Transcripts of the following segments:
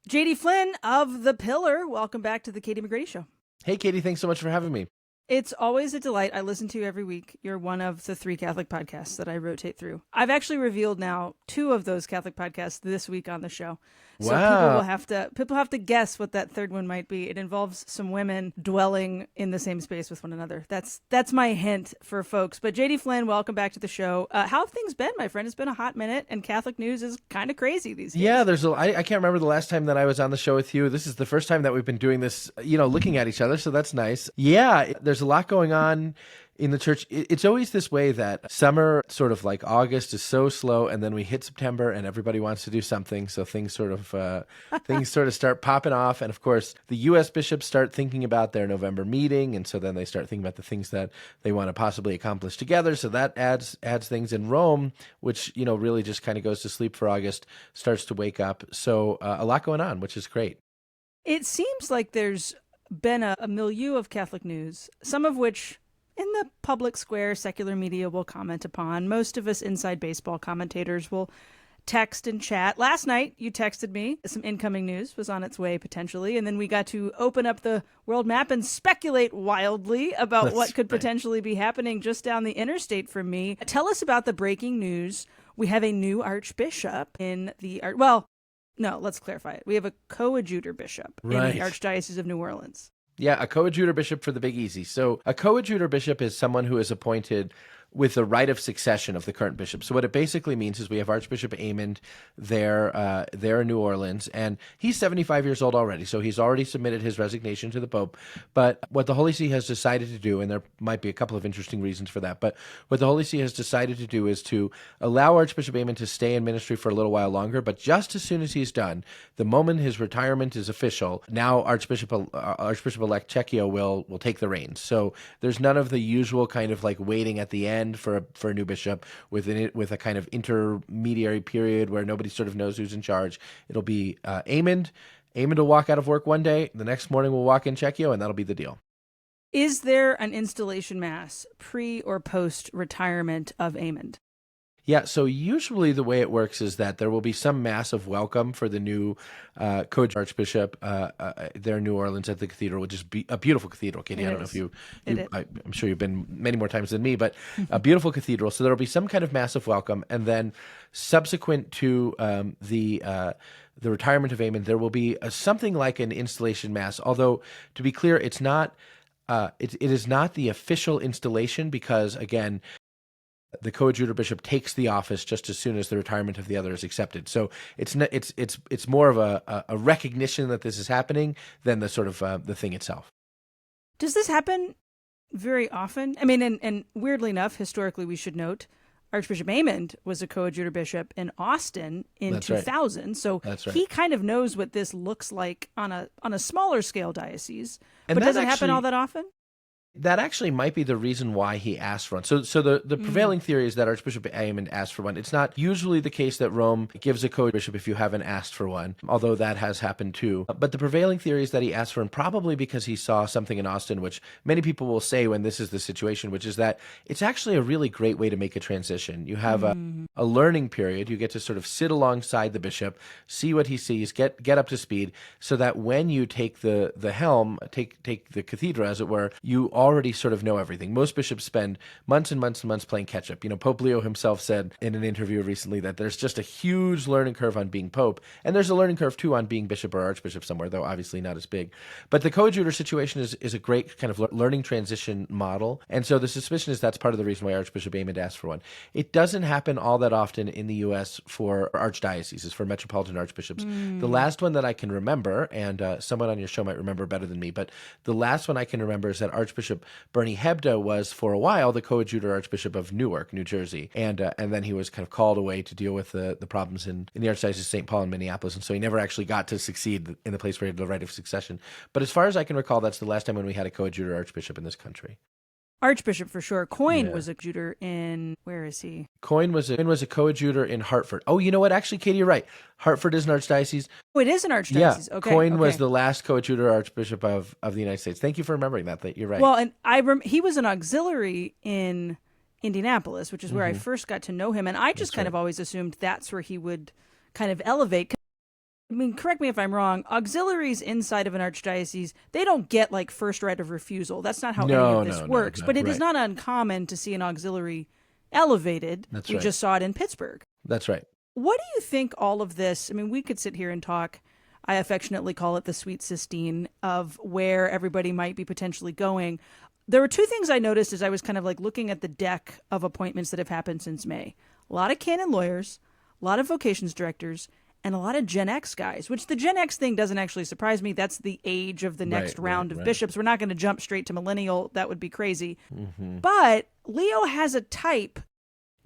JD Flynn of The Pillar, welcome back to the Katie McGrady Show. Hey, Katie, thanks so much for having me. It's always a delight. I listen to you every week. You're one of the 3 Catholic podcasts that I rotate through. I've actually revealed now 2 of those Catholic podcasts this week on the show. So Wow. people have to guess what that third one might be. It involves some women dwelling in the same space with one another. That's my hint for folks. But JD Flynn, welcome back to the show. How have things been, my friend? It's been a hot minute, and Catholic news is kind of crazy these days. Yeah, I can't remember the last time that I was on the show with you. This is the first time that we've been doing this, looking at each other. So that's nice. Yeah, there's a lot going on in the church. It's always this way that summer, sort of like August, is so slow, and then we hit September, and everybody wants to do something. So things sort of start popping off, and of course, the U.S. bishops start thinking about their November meeting, and so then they start thinking about the things that they want to possibly accomplish together. So that adds things in Rome, which really just kind of goes to sleep for August, starts to wake up. So a lot going on, which is great. It seems like there's been a milieu of Catholic news, some of which in the public square, secular media will comment upon. Most of us inside baseball commentators will text and chat. Last night, you texted me. Some incoming news was on its way, potentially. And then we got to open up the world map and speculate wildly about what could potentially be happening just down the interstate from me. Tell us about the breaking news. We have a new archbishop in the... No, let's clarify it. We have a coadjutor bishop in the Archdiocese of New Orleans. Yeah, a coadjutor bishop for the Big Easy. So a coadjutor bishop is someone who is appointed with the right of succession of the current bishop. So what it basically means is we have Archbishop Amond there in New Orleans, and he's 75 years old already, so he's already submitted his resignation to the Pope. But what the Holy See has decided to do, and there might be a couple of interesting reasons for that, but what the Holy See has decided to do is to allow Archbishop Amond to stay in ministry for a little while longer, but just as soon as he's done, the moment his retirement is official, now Archbishop-elect Cecchio will take the reins. So there's none of the usual kind of like waiting at the end for a new bishop with a kind of intermediary period where nobody sort of knows who's in charge. It'll be Amond. Amond will walk out of work one day. The next morning we'll walk in Cecchio, and that'll be the deal. Is there an installation mass pre or post retirement of Amond? Yeah, so usually the way it works is that there will be some massive welcome for the new archbishop there in New Orleans at the cathedral, which is a beautiful cathedral, Katie. I don't know if I'm sure you've been many more times than me, but a beautiful cathedral. So there will be some kind of massive welcome, and then subsequent to the retirement of Amond, there will be something like an installation mass. Although, to be clear, it's not. It is not the official installation because, again, the coadjutor bishop takes the office just as soon as the retirement of the other is accepted. So it's more of a recognition that this is happening than the sort of the thing itself. Does this happen very often? I mean, and weirdly enough, historically, we should note Archbishop Amond was a coadjutor bishop in Austin in That's 2000. Right. So he kind of knows what this looks like on a smaller scale diocese. And but does it happen all that often? That actually might be the reason why he asked for one. So the prevailing theory is that Archbishop Amond asked for one. It's not usually the case that Rome gives a co-bishop if you haven't asked for one, although that has happened too. But the prevailing theory is that he asked for one probably because he saw something in Austin, which many people will say when this is the situation, which is that it's actually a really great way to make a transition. You have a learning period. You get to sort of sit alongside the bishop, see what he sees, get up to speed, so that when you take the helm, take the cathedra, as it were, you already sort of know everything. Most bishops spend months and months and months playing catch up. Pope Leo himself said in an interview recently that there's just a huge learning curve on being pope, and there's a learning curve too on being bishop or archbishop somewhere, though obviously not as big. But the coadjutor situation is a great kind of learning transition model, and so the suspicion is that's part of the reason why Archbishop Amond asked for one. It doesn't happen all that often in the U.S. for archdioceses, for metropolitan archbishops. The last one that I can remember, and someone on your show might remember better than me, but the last one I can remember is that Archbishop Bernie Hebda was, for a while, the coadjutor archbishop of Newark, New Jersey. And then he was kind of called away to deal with the problems in the Archdiocese of St. Paul and Minneapolis. And so he never actually got to succeed in the place where he had the right of succession. But as far as I can recall, that's the last time when we had a coadjutor archbishop in this country. Archbishop for sure. Coyne was a coadjutor in, where is he? Coyne was a coadjutor in Hartford. Oh, you know what? Actually, Katie, you're right. Hartford is an archdiocese. Oh, it is an archdiocese. Yeah. Okay. Coyne was the last coadjutor archbishop of the United States. Thank you for remembering that. You're right. Well, and he was an auxiliary in Indianapolis, which is where I first got to know him. And I just kind of always assumed that's where he would kind of elevate. I mean, correct me if I'm wrong, auxiliaries inside of an archdiocese, they don't get like first right of refusal. That's not how any of No, this no, no, works. no. But it is Right. not uncommon to see an auxiliary elevated. That's We right. just saw it in Pittsburgh. That's right. What do you think all of this? I mean, we could sit here and talk. I affectionately call it the sweet Sistine of where everybody might be potentially going. There were two things I noticed as I was kind of like looking at the deck of appointments that have happened since May. A lot of canon lawyers, a lot of vocations directors, and a lot of Gen X guys, which the Gen X thing doesn't actually surprise me. That's the age of the next Right, right, round of right. bishops. We're not going to jump straight to millennial. That would be crazy. Hmm. But Leo has a type,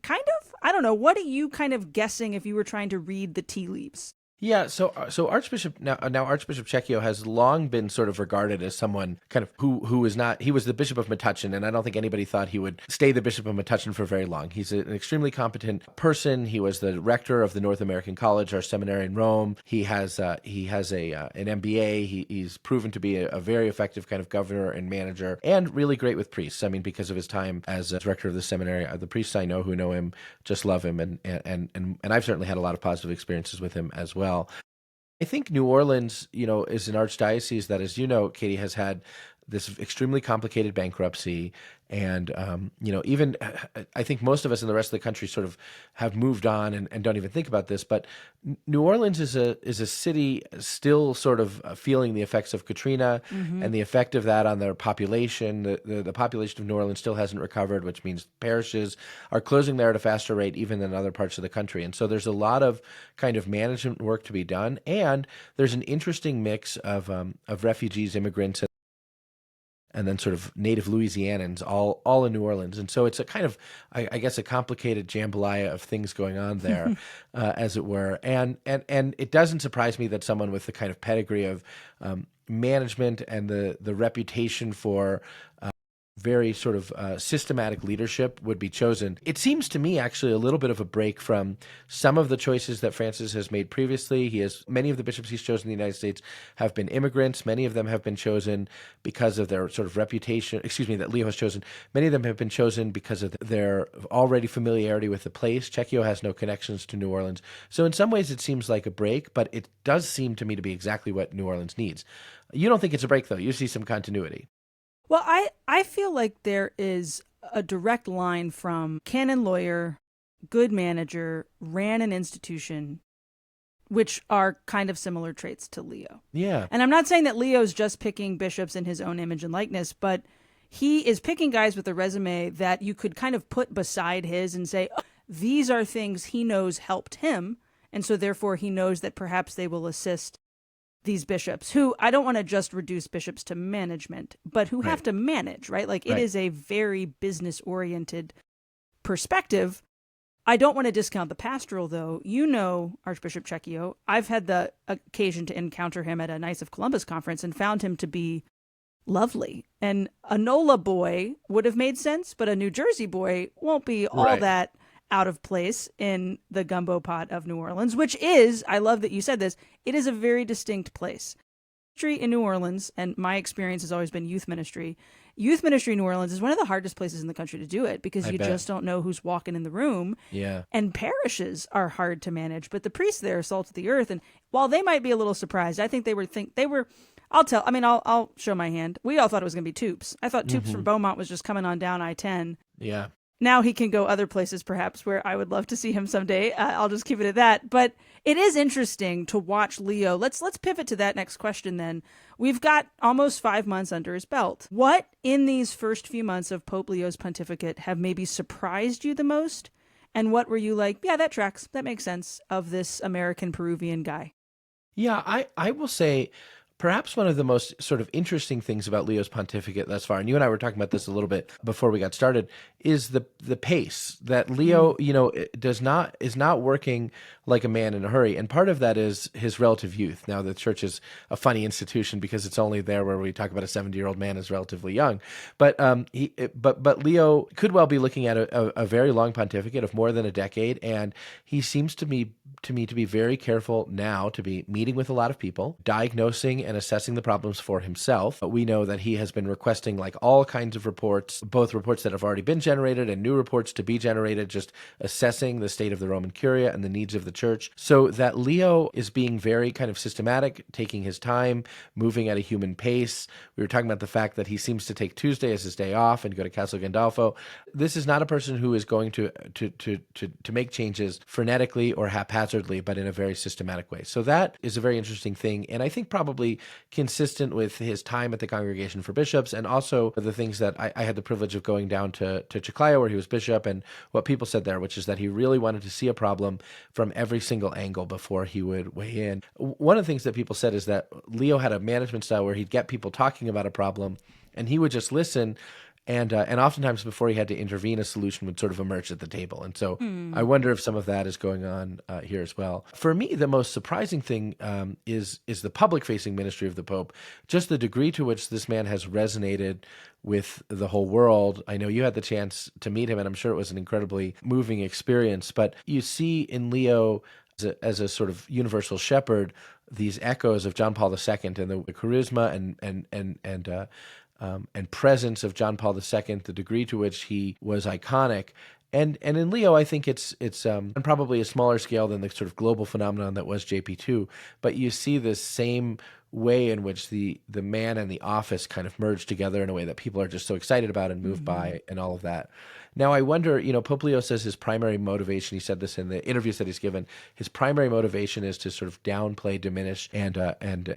kind of. I don't know. What are you kind of guessing if you were trying to read the tea leaves? Yeah, so Archbishop now Archbishop Cecchio has long been sort of regarded as someone kind of who is not, he was the Bishop of Metuchen, and I don't think anybody thought he would stay the Bishop of Metuchen for very long. He's an extremely competent person. He was the rector of the North American College, our seminary in Rome. He has an MBA. He's proven to be a very effective kind of governor and manager, and really great with priests. I mean, because of his time as director of the seminary, the priests I know who know him just love him, and I've certainly had a lot of positive experiences with him as well. I think New Orleans, is an archdiocese that, as you know, Katie, has had this extremely complicated bankruptcy. And, even I think most of us in the rest of the country sort of have moved on and don't even think about this. But New Orleans is a city still sort of feeling the effects of Katrina and the effect of that on their population. The population of New Orleans still hasn't recovered, which means parishes are closing there at a faster rate even than other parts of the country. And so there's a lot of kind of management work to be done. And there's an interesting mix of refugees, immigrants, and then sort of native Louisianans all in New Orleans. And so it's a kind of, I guess, a complicated jambalaya of things going on there, as it were. And it doesn't surprise me that someone with the kind of pedigree of management and the reputation for very sort of systematic leadership would be chosen. It seems to me actually a little bit of a break from some of the choices that Francis has made previously. Many of the bishops he's chosen in the United States have been immigrants. Many of them have been chosen because of their sort of reputation, that Leo has chosen. Many of them have been chosen because of their already familiarity with the place. Cecchio has no connections to New Orleans. So in some ways it seems like a break, but it does seem to me to be exactly what New Orleans needs. You don't think it's a break, though. You see some continuity. Well, I feel like there is a direct line from canon lawyer, good manager, ran an institution, which are kind of similar traits to Leo. Yeah. And I'm not saying that Leo's just picking bishops in his own image and likeness, but he is picking guys with a resume that you could kind of put beside his and say, oh, these are things he knows helped him. And so therefore he knows that perhaps they will assist these bishops, who I don't want to just reduce bishops to management, but who have to manage, right? Like it is a very business oriented perspective. I don't want to discount the pastoral, though. Archbishop Cecchio. I've had the occasion to encounter him at a Knights of Columbus conference and found him to be lovely. And a NOLA boy would have made sense, but a New Jersey boy won't be all that out of place in the gumbo pot of New Orleans, which is, I love that you said this, it is a very distinct place. Ministry in New Orleans, and my experience has always been youth ministry. Youth ministry in New Orleans is one of the hardest places in the country to do it because you just don't know who's walking in the room. Yeah. And parishes are hard to manage, but the priests there are salt of the earth. And while they might be a little surprised, I think they were. I'll show my hand. We all thought it was going to be Toops. I thought Toops from Beaumont was just coming on down I-10. Yeah. Now he can go other places, perhaps, where I would love to see him someday. I'll just keep it at that. But it is interesting to watch Leo. Let's pivot to that next question then. We've got almost 5 months under his belt. What in these first few months of Pope Leo's pontificate have maybe surprised you the most? And what were you like, yeah, that tracks, that makes sense, of this American Peruvian guy? Yeah, I will say perhaps one of the most sort of interesting things about Leo's pontificate thus far, and you and I were talking about this a little bit before we got started, is the pace that Leo, is not working like a man in a hurry. And part of that is his relative youth. Now, the church is a funny institution because it's only there where we talk about a 70-year-old man as relatively young. But but Leo could well be looking at a very long pontificate of more than a decade, and he seems to me to be very careful now to be meeting with a lot of people, diagnosing and assessing the problems for himself. But we know that he has been requesting like all kinds of reports, both reports that have already been generated and new reports to be generated, just assessing the state of the Roman Curia and the needs of the church. So that Leo is being very kind of systematic, taking his time, moving at a human pace. We were talking about the fact that he seems to take Tuesday as his day off and go to Castel Gandolfo. This is not a person who is going to make changes frenetically or haphazardly, but in a very systematic way. So that is a very interesting thing, and I think probably consistent with his time at the Congregation for Bishops, and also the things that I had the privilege of going down to Chiclayo, where he was bishop, and what people said there, which is that he really wanted to see a problem from every single angle before he would weigh in. One of the things that people said is that Leo had a management style where he'd get people talking about a problem, and he would just listen. And oftentimes before he had to intervene, a solution would sort of emerge at the table. And so I wonder if some of that is going on here as well. For me, the most surprising thing is the public-facing ministry of the Pope, just the degree to which this man has resonated with the whole world. I know you had the chance to meet him, and I'm sure it was an incredibly moving experience. But you see in Leo, as a sort of universal shepherd, these echoes of John Paul II and the charisma and presence of John Paul II, the degree to which he was iconic. And in Leo, I think it's on probably a smaller scale than the sort of global phenomenon that was JP2, but you see this same way in which the man and the office kind of merge together in a way that people are just so excited about and moved by and all of that. Now, I wonder, Pope Leo says his primary motivation, he said this in the interviews that he's given, his primary motivation is to sort of downplay, diminish, and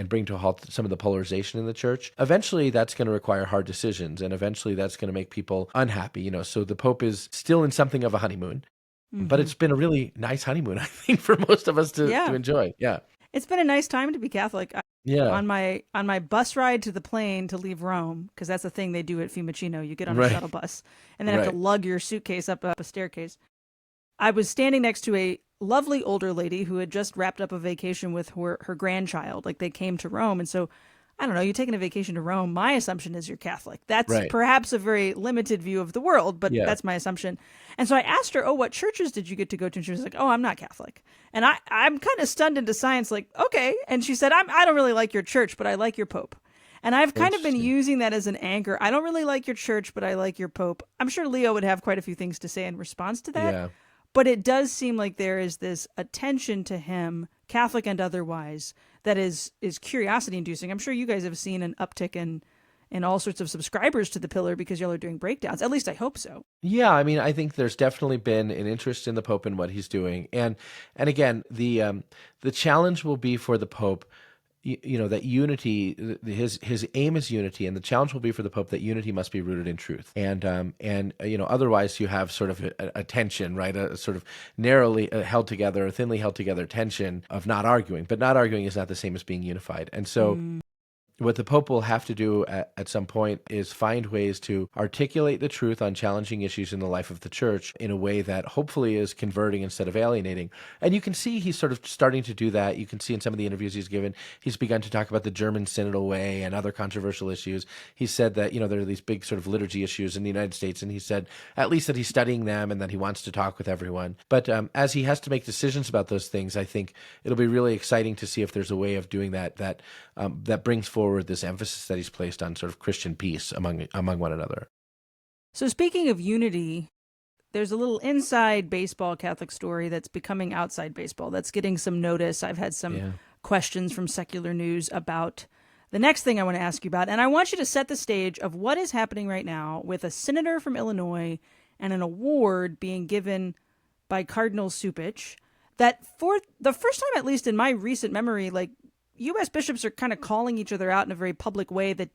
bring to a halt some of the polarization in the church. Eventually, that's going to require hard decisions, and eventually that's going to make people unhappy, So the Pope is still in something of a honeymoon, but it's been a really nice honeymoon, I think, for most of us to enjoy. Yeah. It's been a nice time to be Catholic. Yeah. On my bus ride to the plane to leave Rome, because that's the thing they do at Fiumicino. You get on a shuttle bus and then have to lug your suitcase up a staircase. I was standing next to a lovely older lady who had just wrapped up a vacation with her grandchild. Like, they came to Rome. And so, I don't know, you're taking a vacation to Rome. My assumption is you're Catholic. That's perhaps a very limited view of the world, but that's my assumption. And so I asked her, what churches did you get to go to? And she was like, I'm not Catholic. And I'm kind of stunned into science, like, okay. And she said, I don't really like your church, but I like your Pope. And I've kind of been using that as an anchor. I don't really like your church, but I like your Pope. I'm sure Leo would have quite a few things to say in response to that. Yeah. But it does seem like there is this attention to him, Catholic and otherwise, that is curiosity inducing. I'm sure you guys have seen an uptick in all sorts of subscribers to the Pillar because y'all are doing breakdowns. At least I hope so. Yeah, I mean, I think there's definitely been an interest in the Pope and what he's doing. And again, the challenge will be for the Pope, that unity, his aim is unity, and the challenge will be for the Pope that unity must be rooted in truth. And otherwise you have sort of a tension, right? A sort of narrowly held together, thinly held together tension of not arguing. But not arguing is not the same as being unified. And so what the Pope will have to do at some point is find ways to articulate the truth on challenging issues in the life of the church in a way that hopefully is converting instead of alienating. And you can see he's sort of starting to do that. You can see in some of the interviews he's given, he's begun to talk about the German synodal way and other controversial issues. He said that, there are these big sort of liturgy issues in the United States, and he said at least that he's studying them and that he wants to talk with everyone. But as he has to make decisions about those things, I think it'll be really exciting to see if there's a way of doing that brings forward this emphasis that he's placed on sort of Christian peace among one another. So speaking of unity, there's a little inside baseball Catholic story that's becoming outside baseball, that's getting some notice. I've had some questions from secular news about the next thing I want to ask you about. And I want you to set the stage of what is happening right now with a senator from Illinois and an award being given by Cardinal Cupich that, for the first time, at least in my recent memory, like, U.S. bishops are kind of calling each other out in a very public way that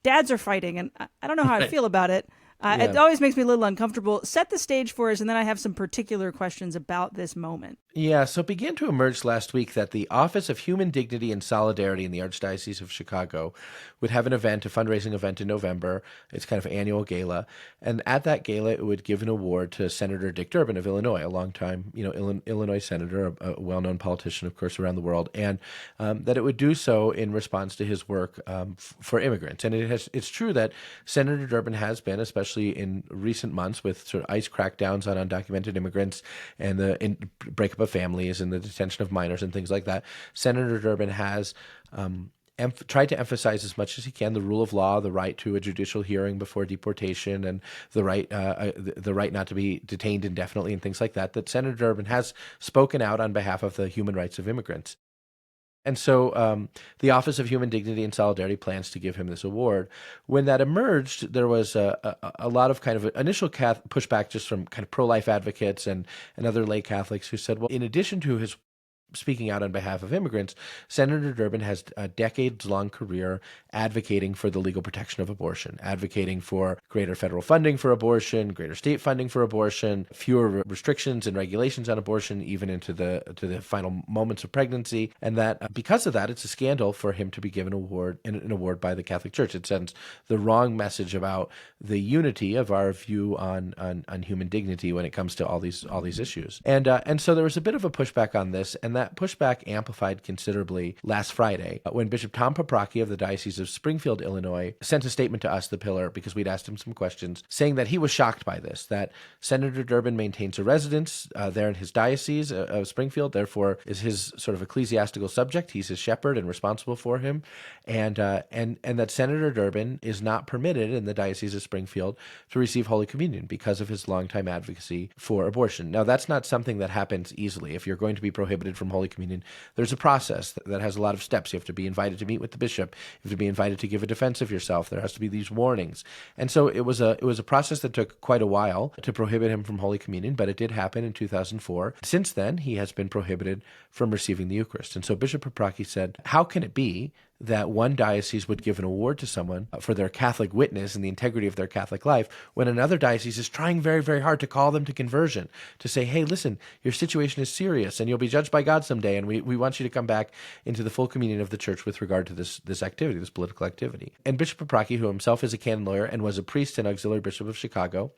dads are fighting. And I don't know how I feel about it. It always makes me a little uncomfortable. Set the stage for us, and then I have some particular questions about this moment. Yeah, so it began to emerge last week that the Office of Human Dignity and Solidarity in the Archdiocese of Chicago would have an event, a fundraising event in November. It's kind of an annual gala. And at that gala, it would give an award to Senator Dick Durbin of Illinois, a longtime, Illinois senator, a well-known politician, of course, around the world, and that it would do so in response to his work for immigrants. And it's true that Senator Durbin has been, especially in recent months with sort of ICE crackdowns on undocumented immigrants and the breakup of families and the detention of minors and things like that, Senator Durbin has tried to emphasize as much as he can the rule of law, the right to a judicial hearing before deportation, and the right not to be detained indefinitely and things like that, that Senator Durbin has spoken out on behalf of the human rights of immigrants. And so the Office of Human Dignity and Solidarity plans to give him this award. When that emerged, there was a lot of kind of initial pushback just from kind of pro-life advocates and other lay Catholics who said, well, in addition to his speaking out on behalf of immigrants, Senator Durbin has a decades-long career advocating for the legal protection of abortion, advocating for greater federal funding for abortion, greater state funding for abortion, fewer restrictions and regulations on abortion, even into the final moments of pregnancy, and that because of that, it's a scandal for him to be given an award by the Catholic Church. It sends the wrong message about the unity of our view on human dignity when it comes to all these issues, and so there was a bit of a pushback on this, and that pushback amplified considerably last Friday when Bishop Tom Paprocki of the Diocese of Springfield, Illinois, sent a statement to us, the Pillar, because we'd asked him some questions, saying that he was shocked by this, that Senator Durbin maintains a residence there in his diocese of Springfield, therefore is his sort of ecclesiastical subject. He's his shepherd and responsible for him, and that Senator Durbin is not permitted in the Diocese of Springfield to receive Holy Communion because of his longtime advocacy for abortion. Now, that's not something that happens easily. If you're going to be prohibited from Holy Communion, there's a process that has a lot of steps. You have to be invited to meet with the bishop. You have to be invited to give a defense of yourself. There has to be these warnings. And so it was a process that took quite a while to prohibit him from Holy Communion, but it did happen in 2004. Since then, he has been prohibited from receiving the Eucharist. And so Bishop Paprocki said, how can it be that one diocese would give an award to someone for their Catholic witness and the integrity of their Catholic life when another diocese is trying very, very hard to call them to conversion, to say, hey, listen, your situation is serious and you'll be judged by God someday, and we want you to come back into the full communion of the church with regard to this activity, this political activity. And Bishop Paprocki, who himself is a canon lawyer and was a priest and auxiliary bishop of Chicago,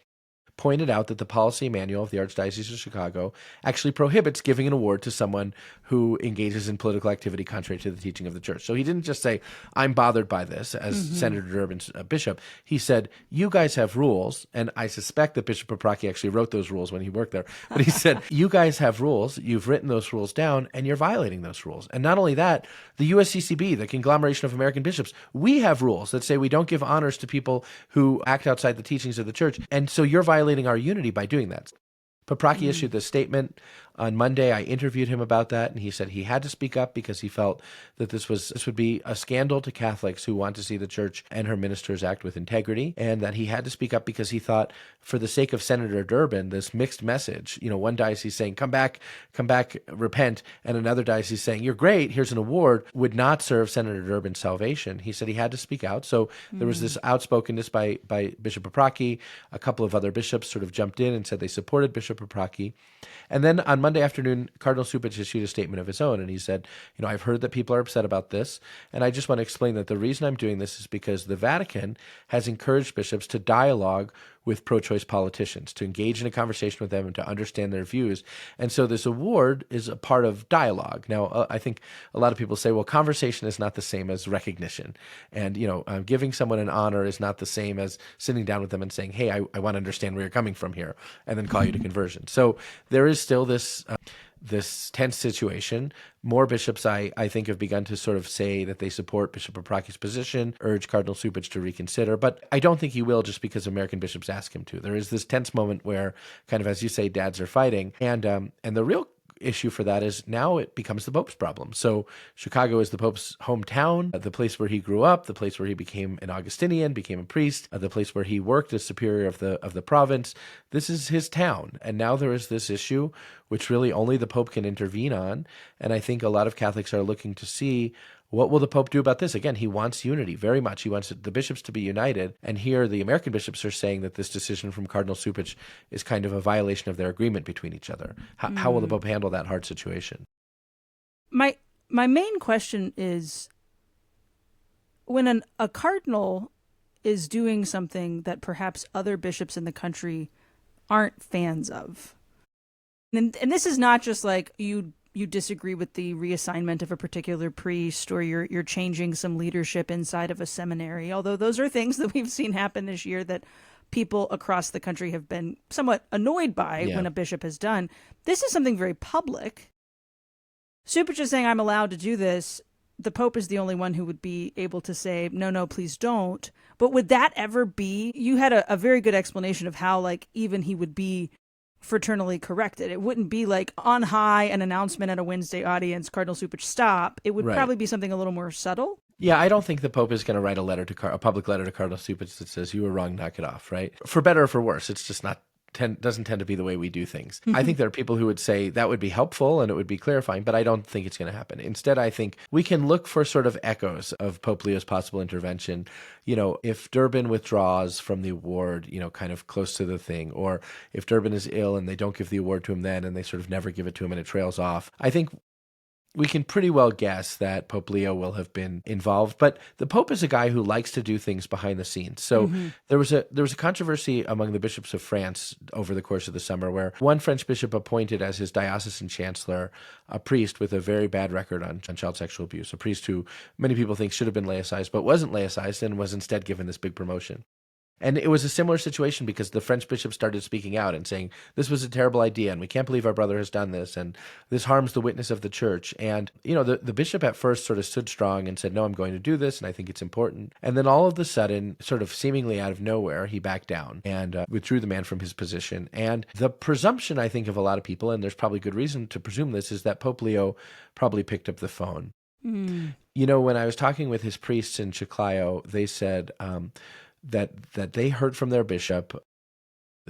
pointed out that the policy manual of the Archdiocese of Chicago actually prohibits giving an award to someone who engages in political activity contrary to the teaching of the church. So he didn't just say, I'm bothered by this, as Senator Durbin's bishop. He said, you guys have rules, and I suspect that Bishop Paprocki actually wrote those rules when he worked there, but he said, you guys have rules, you've written those rules down, and you're violating those rules. And not only that, the USCCB, the Conglomeration of American Bishops, we have rules that say we don't give honors to people who act outside the teachings of the church, and so you're violating our unity by doing that. Paprocki issued this statement on Monday. I interviewed him about that, and he said he had to speak up because he felt that this would be a scandal to Catholics who want to see the church and her ministers act with integrity, and that he had to speak up because he thought, for the sake of Senator Durbin, this mixed message, one diocese saying, come back, repent, and another diocese saying, you're great, here's an award, would not serve Senator Durbin's salvation. He said he had to speak out. So there was this outspokenness by Bishop Paprocki. A couple of other bishops sort of jumped in and said they supported Bishop Paprocki. And then on Monday afternoon, Cardinal Cupich issued a statement of his own, and he said, I've heard that people are upset about this, and I just want to explain that the reason I'm doing this is because the Vatican has encouraged bishops to dialogue with pro-choice politicians, to engage in a conversation with them and to understand their views. And so this award is a part of dialogue. Now, I think a lot of people say, well, conversation is not the same as recognition. And, giving someone an honor is not the same as sitting down with them and saying, hey, I want to understand where you're coming from here, and then call you to conversion. So there is still this tense situation. More bishops, I think, have begun to sort of say that they support Bishop Paprocki's position, urge Cardinal Cupich to reconsider, but I don't think he will just because American bishops ask him to. There is this tense moment where, kind of as you say, dads are fighting, and the real issue for that is now it becomes the Pope's problem. So Chicago is the Pope's hometown, the place where he grew up, the place where he became an Augustinian, became a priest, the place where he worked as superior of the province. This is his town. And now there is this issue which really only the Pope can intervene on. And I think a lot of Catholics are looking to see, what will the Pope do about this? Again, he wants unity very much. He wants the bishops to be united. And here the American bishops are saying that this decision from Cardinal Cupich is kind of a violation of their agreement between each other. How will the Pope handle that hard situation? My main question is, when a cardinal is doing something that perhaps other bishops in the country aren't fans of, and this is not just like you disagree with the reassignment of a particular priest, or you're changing some leadership inside of a seminary, although those are things that we've seen happen this year that people across the country have been somewhat annoyed by when a bishop has done. This is something very public. Cupich is saying, I'm allowed to do this. the Pope is the only one who would be able to say, no, no, please don't. But would that ever be, you had a very good explanation of how like even he would be fraternally corrected. It wouldn't be like on high, an announcement at a Wednesday audience, Cardinal Cupich, stop. It would probably be something a little more subtle. Yeah, I don't think the Pope is going to write a public letter to Cardinal Cupich that says, you were wrong, knock it off, right? For better or for worse. It's just doesn't tend to be the way we do things. I think there are people who would say that would be helpful and it would be clarifying, but I don't think it's going to happen. Instead, I think we can look for sort of echoes of Pope Leo's possible intervention. You know, if Durbin withdraws from the award, you know, kind of close to the thing, or if Durbin is ill and they don't give the award to him then and they sort of never give it to him and it trails off, I think we can pretty well guess that Pope Leo will have been involved, but the Pope is a guy who likes to do things behind the scenes. So there was a controversy among the bishops of France over the course of the summer where one French bishop appointed as his diocesan chancellor a priest with a very bad record on child sexual abuse, a priest who many people think should have been laicized but wasn't laicized and was instead given this big promotion. And it was a similar situation because the French bishop started speaking out and saying, this was a terrible idea and we can't believe our brother has done this and this harms the witness of the church. And, you know, the bishop at first sort of stood strong and said, no, I'm going to do this and I think it's important. And then all of a sudden, sort of seemingly out of nowhere, he backed down and withdrew the man from his position. And the presumption, I think, of a lot of people, and there's probably good reason to presume this, is that Pope Leo probably picked up the phone. You know, when I was talking with his priests in Chiclayo, they said, that they heard from their bishop,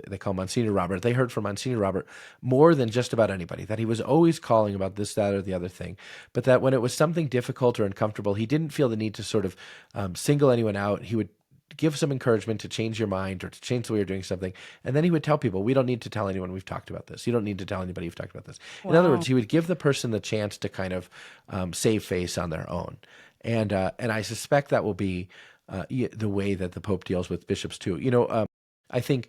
they call Monsignor Robert, they heard from Monsignor Robert more than just about anybody, that he was always calling about this, that, or the other thing, but that when it was something difficult or uncomfortable, he didn't feel the need to sort of single anyone out. He would give some encouragement to change your mind or to change the way you're doing something. And then he would tell people, we don't need to tell anyone we've talked about this. You don't need to tell anybody you've talked about this. Wow. In other words, he would give the person the chance to kind of save face on their own. And I suspect that will be the way that the Pope deals with bishops too. You know, I think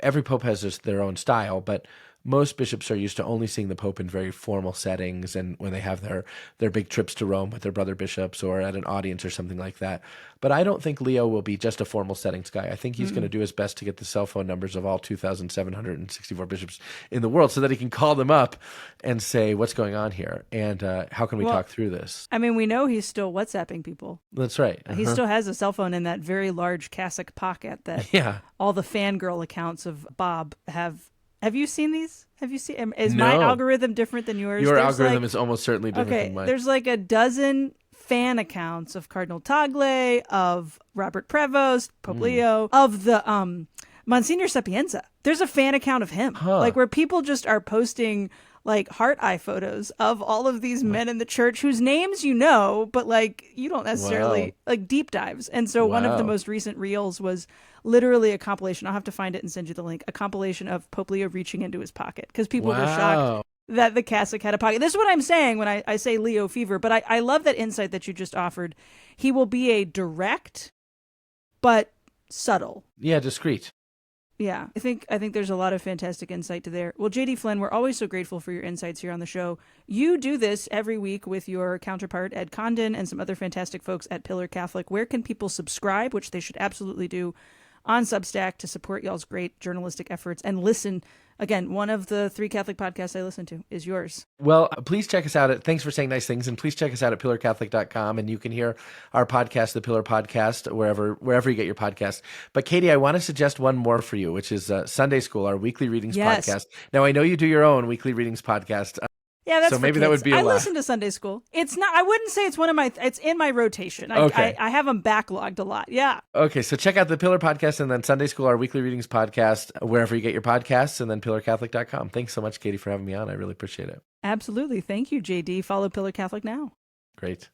every Pope has their own style, but most bishops are used to only seeing the Pope in very formal settings and when they have their big trips to Rome with their brother bishops or at an audience or something like that. But I don't think Leo will be just a formal settings guy. I think he's going to do his best to get the cell phone numbers of all 2,764 bishops in the world so that he can call them up and say, what's going on here? And how can we talk through this? I mean, we know he's still WhatsApping people. That's right. He still has a cell phone in that very large cassock pocket that all the fangirl accounts of Bob have. Have you seen these? Have you seen? Is my algorithm different than yours? Your algorithm is almost certainly different than mine. There's like a dozen fan accounts of Cardinal Tagle, of Robert Prevost, Pope Leo, of the Monsignor Sapienza. There's a fan account of him, like where people just are posting like heart eye photos of all of these men in the church whose names you know, but like you don't necessarily like deep dives. And so one of the most recent reels was literally a compilation. I'll have to find it and send you the link. A compilation of Pope Leo reaching into his pocket because people were shocked that the cassock had a pocket. This is what I'm saying when I say Leo fever, but I love that insight that you just offered. He will be a direct, but subtle. Yeah, discreet. Yeah, I think there's a lot of fantastic insight to there. Well, JD Flynn, we're always so grateful for your insights here on the show. You do this every week with your counterpart, Ed Condon, and some other fantastic folks at Pillar Catholic. Where can people subscribe, which they should absolutely do, on Substack to support y'all's great journalistic efforts and listen? Again, one of the 3 Catholic podcasts I listen to is yours. Well, please check us out thanks for saying nice things, and please check us out at pillarcatholic.com, and you can hear our podcast, The Pillar Podcast, wherever you get your podcast. But Katie, I want to suggest one more for you, which is Sunday School, our weekly readings podcast. Now, I know you do your own weekly readings podcast. Yeah, that's so maybe kids. That would be a lot. I listen to Sunday School. It's not. I wouldn't say it's one of my. It's in my rotation. I have them backlogged a lot. Yeah. Okay, so check out the Pillar Podcast and then Sunday School, our weekly readings podcast, wherever you get your podcasts, and then pillarcatholic.com. Thanks so much, Katie, for having me on. I really appreciate it. Absolutely. Thank you, JD. Follow Pillar Catholic now. Great.